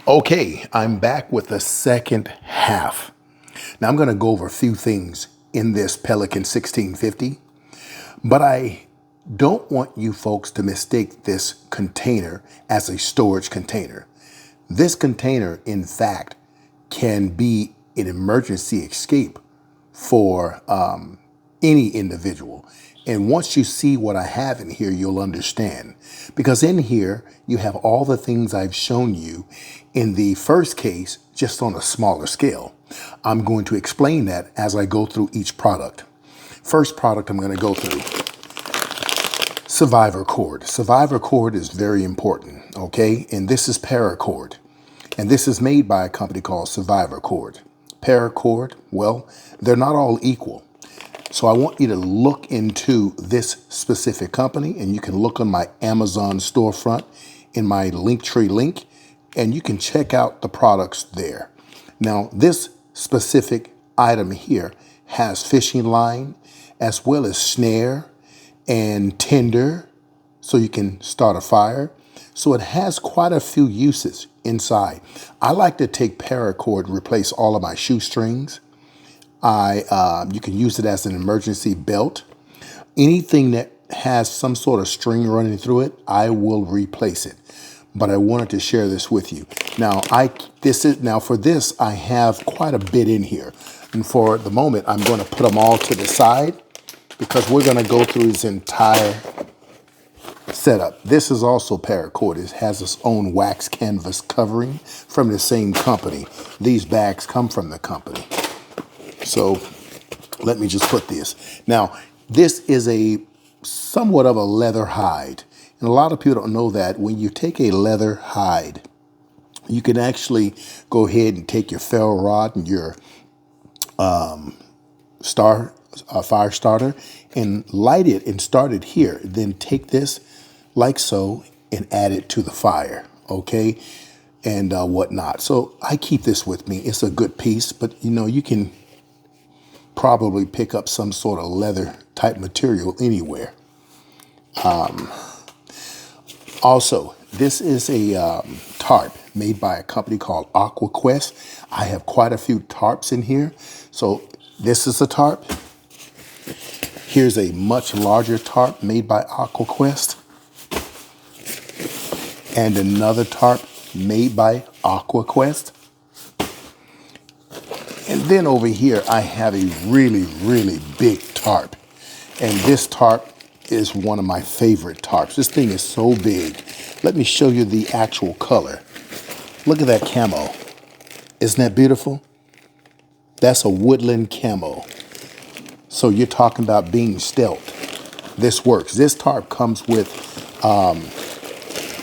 Okay, I'm back with the second half. Now I'm going to go over a few things in this Pelican 1650, but I don't want you folks to mistake this container as a storage container. This container, in fact, can be an emergency escape for any individual. And once you see what I have in here, you'll understand. Because in here, you have all the things I've shown you in the first case, just on a smaller scale. I'm going to explain that as I go through each product. First product I'm going to go through, survivor cord. Survivor cord is very important, okay? And this is paracord. And this is made by a company called Survivor Cord. Paracord, well, they're not all equal. So I want you to look into this specific company, and you can look on my Amazon storefront in my Linktree link, and you can check out the products there. Now, this specific item here has fishing line as well as snare and tinder, so you can start a fire. So it has quite a few uses inside. I like to take paracord, replace all of my shoestrings. You can use it as an emergency belt. Anything that has some sort of string running through it, I will replace it. But I wanted to share this with you. Now, for this, I have quite a bit in here. And for the moment, I'm going to put them all to the side because we're going to go through this entire setup. This is also paracord. It has its own wax canvas covering from the same company. These bags come from the company. So let me just put this. Now, this is a somewhat of a leather hide. And a lot of people don't know that when you take a leather hide, you can actually go ahead and take your ferro rod and your fire starter and light it and start it here. Then take this like so and add it to the fire, okay? And whatnot. So I keep this with me. It's a good piece, but you can probably pick up some sort of leather type material anywhere. Also, this is a tarp made by a company called AquaQuest. I have quite a few tarps in here. So this is a tarp. Here's a much larger tarp made by AquaQuest. And another tarp made by AquaQuest. And then over here, I have a really, really big tarp. And this tarp is one of my favorite tarps. This thing is so big. Let me show you the actual color. Look at that camo. Isn't that beautiful? That's a woodland camo. So you're talking about being stealth. This works. This tarp comes with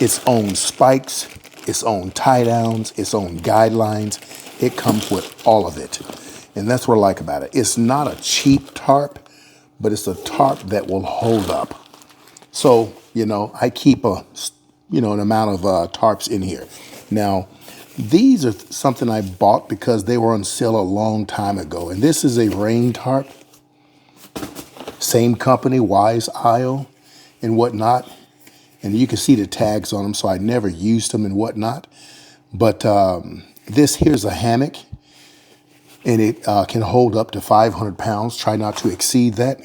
its own spikes, its own tie downs, its own guidelines. It comes with all of it. And that's what I like about it. It's not a cheap tarp, but it's a tarp that will hold up. So, I keep an amount of tarps in here. Now, these are something I bought because they were on sale a long time ago. And this is a rain tarp. Same company, Wise Isle and whatnot. And you can see the tags on them, so I never used them and whatnot. But this here's a hammock, and it can hold up to 500 pounds. Try not to exceed that.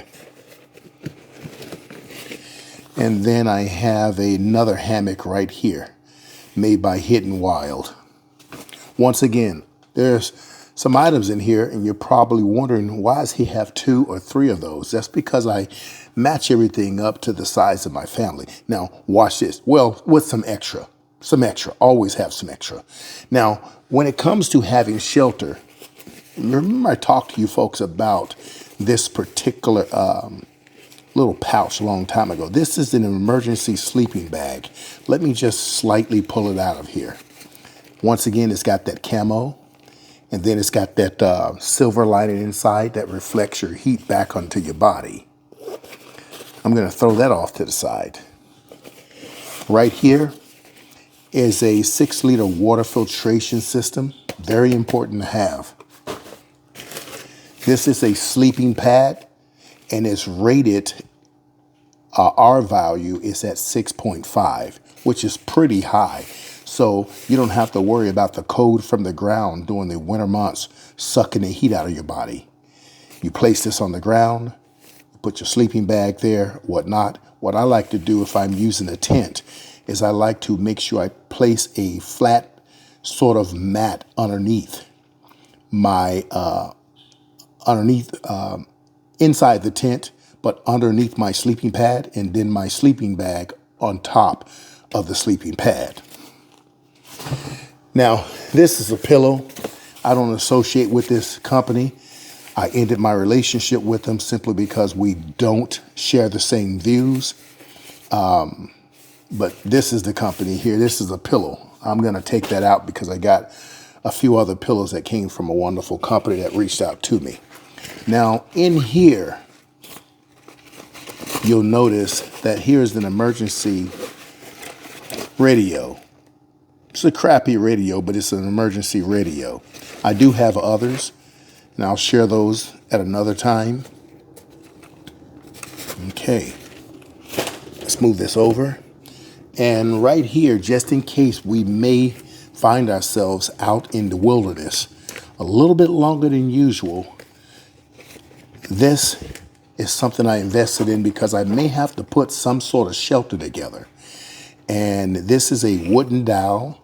And then I have another hammock right here, made by Hidden Wild. Once again, there's some items in here, and you're probably wondering, why does he have 2 or 3 of those? That's because I match everything up to the size of my family. Now, watch this. Well, with some extra. Always have some extra. Now, when it comes to having shelter, remember I talked to you folks about this particular little pouch a long time ago. This is an emergency sleeping bag. Let me just slightly pull it out of here. Once again, it's got that camo, and then it's got that silver lining inside that reflects your heat back onto your body. I'm going to throw that off to the side. Right here is a 6-liter water filtration system. Very important to have. This is a sleeping pad, and it's rated, R value is at 6.5, which is pretty high. So you don't have to worry about the cold from the ground during the winter months sucking the heat out of your body. You place this on the ground, you put your sleeping bag there, whatnot. What I like to do if I'm using a tent is I like to make sure I place a flat sort of mat underneath my, inside the tent, but underneath my sleeping pad, and then my sleeping bag on top of the sleeping pad. Now, this is a pillow. I don't associate with this company. I ended my relationship with them simply because we don't share the same views. But this is the company here. This is a pillow. I'm going to take that out because I got a few other pillows that came from a wonderful company that reached out to me. Now, in here, you'll notice that here's an emergency radio. It's a crappy radio, but it's an emergency radio. I do have others, and I'll share those at another time. Okay, let's move this over. And right here, just in case we may find ourselves out in the wilderness a little bit longer than usual, this is something I invested in because I may have to put some sort of shelter together. And this is a wooden dowel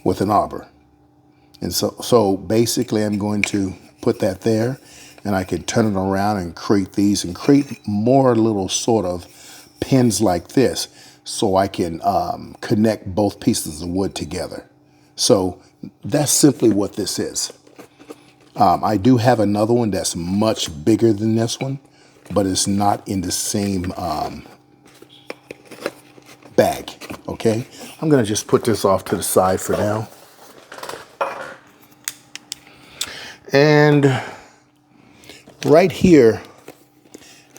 with an arbor. And so basically I'm going to put that there, and I can turn it around and create these and create more little sort of pins like this so I can connect both pieces of wood together. So that's simply what this is. I do have another one that's much bigger than this one, but it's not in the same bag, okay? I'm gonna just put this off to the side for now. And right here,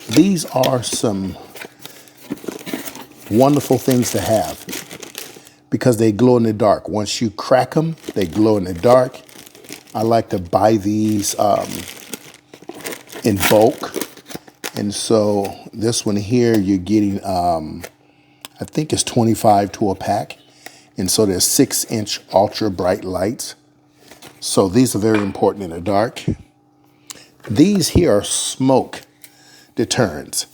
these are some wonderful things to have because they glow in the dark. Once you crack them, they glow in the dark. I like to buy these in bulk. And so this one here, you're getting, I think it's 25 to a pack. And so there's 6-inch ultra bright lights. So these are very important in the dark. These here are smoke deterrents,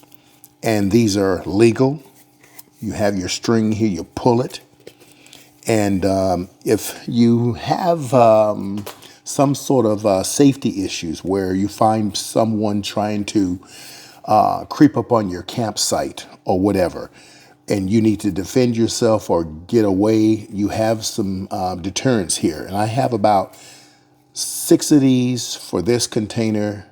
and these are legal. You have your string here, you pull it. And if you have some sort of safety issues where you find someone trying to creep up on your campsite or whatever, and you need to defend yourself or get away, you have some deterrents here. And I have about 6 of these for this container.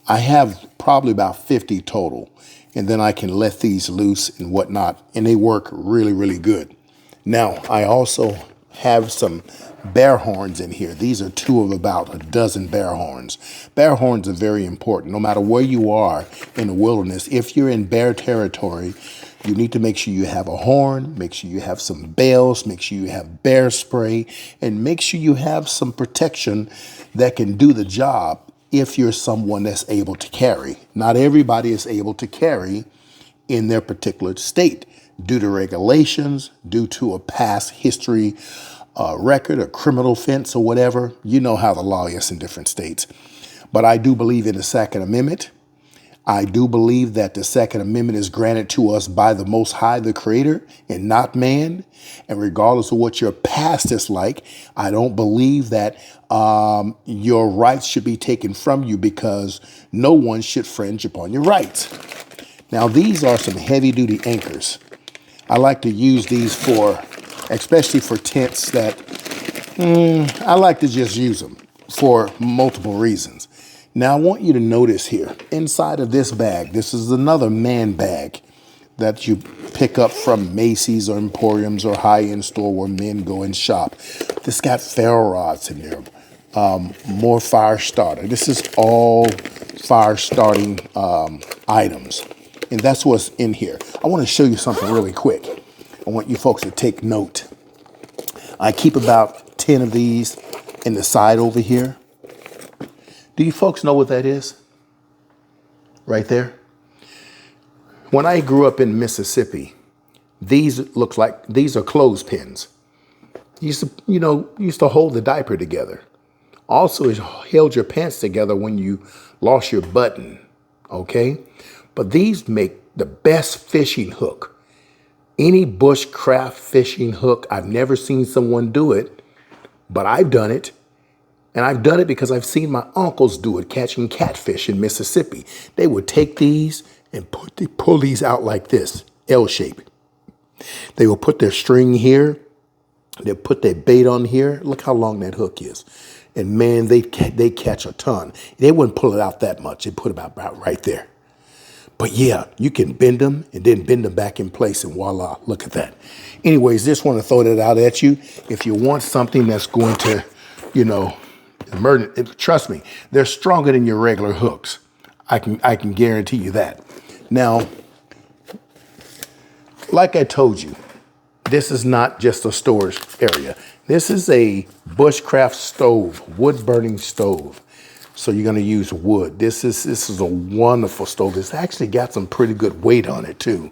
I have probably about 50 total. And then I can let these loose and whatnot, and they work really, really good. Now, I also have some bear horns in here. These are 2 of about a dozen bear horns. Bear horns are very important. No matter where you are in the wilderness, if you're in bear territory, you need to make sure you have a horn, make sure you have some bales, make sure you have bear spray, and make sure you have some protection that can do the job if you're someone that's able to carry. Not everybody is able to carry in their particular state due to regulations, due to a past history record, a criminal offense or whatever. You know how the law is in different states. But I do believe in the Second Amendment. I do believe that the Second Amendment is granted to us by the Most High, the Creator, and not man. And regardless of what your past is like, I don't believe that your rights should be taken from you because no one should infringe upon your rights. Now, these are some heavy-duty anchors. I like to use these for, especially for tents that, I like to just use them for multiple reasons. Now, I want you to notice here, inside of this bag, this is another man bag that you pick up from Macy's or Emporiums or high-end store where men go and shop. This got ferro rods in there, more fire starter. This is all fire starting items, and that's what's in here. I want to show you something really quick. I want you folks to take note. I keep about 10 of these in the side over here. Do you folks know what that is? Right there. When I grew up in Mississippi, These looks like these are clothespins. Used to hold the diaper together. Also, it held your pants together when you lost your button. Okay, but these make the best fishing hook. Any bushcraft fishing hook. I've never seen someone do it, but I've done it. And I've done it because I've seen my uncles do it, catching catfish in Mississippi. They would take these and pull these out like this, L shape. They will put their string here. They'll put their bait on here. Look how long that hook is. And man, they catch a ton. They wouldn't pull it out that much. They put it about right there. But yeah, you can bend them and then bend them back in place and voila, look at that. Anyways, just want to throw that out at you. If you want something that's going to, trust me, they're stronger than your regular hooks. I can guarantee you that. Now, like I told you, this is not just a storage area. This is a bushcraft stove, wood burning stove. So you're going to use wood. This is a wonderful stove. It's actually got some pretty good weight on it too.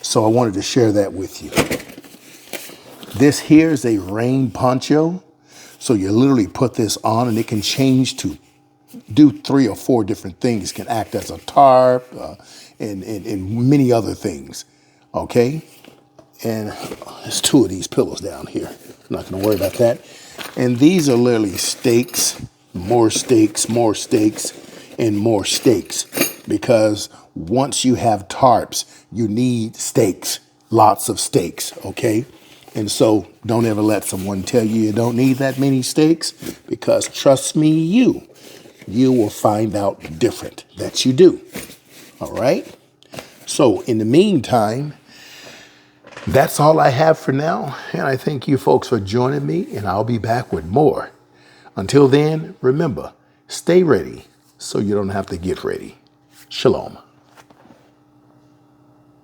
So I wanted to share that with you. This here is a rain poncho. So you literally put this on and it can change to do 3 or 4 different things. It can act as a tarp and many other things. Okay. And there's 2 of these pillows down here. I'm not going to worry about that. And these are literally stakes, more stakes, more stakes, and more stakes. Because once you have tarps, you need stakes, lots of stakes, okay? And so don't ever let someone tell you don't need that many stakes, because trust me, you will find out different that you do, all right? So in the meantime, that's all I have for now, and I thank you folks for joining me, and I'll be back with more. Until then, remember, stay ready so you don't have to get ready. Shalom.